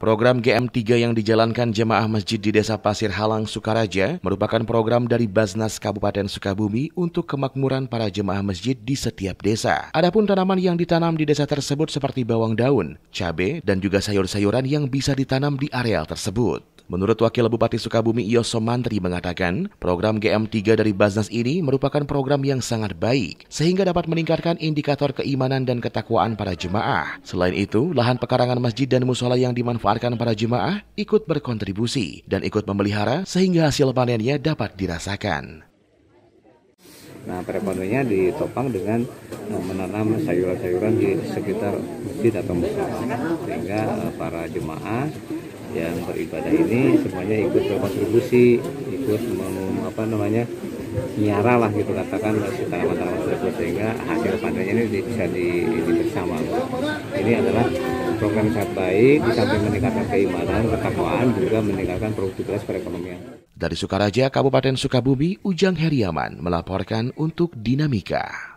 Program GM3 yang dijalankan jemaah masjid di Desa Pasir Halang, Sukaraja merupakan program dari Basnas Kabupaten Sukabumi untuk kemakmuran para jemaah masjid di setiap desa. Adapun tanaman yang ditanam di desa tersebut seperti bawang daun, cabai, dan juga sayur-sayuran yang bisa ditanam di areal tersebut. Menurut Wakil Bupati Sukabumi Yoso Mantri mengatakan, program GM3 dari Basnas ini merupakan program yang sangat baik, sehingga dapat meningkatkan indikator keimanan dan ketakwaan para jemaah. Selain itu, lahan pekarangan masjid dan musola yang dimanfaatkan para jemaah ikut berkontribusi dan ikut memelihara sehingga hasil panennya dapat dirasakan. Nah, perekonomiannya ditopang dengan menanam sayuran-sayuran di sekitar masjid atau musola, sehingga para jemaah yang beribadah ini semuanya ikut berkontribusi, ikut nyiara lah gitu katakan si tanaman-tanaman tersebut, sehingga hasil panennya ini bisa bersama. Ini adalah program yang sangat baik, di samping meningkatkan keimanan, ketakwaan, juga meningkatkan produktivitas perekonomian. Dari Sukaraja, Kabupaten Sukabumi, Ujang Heriaman melaporkan untuk Dinamika.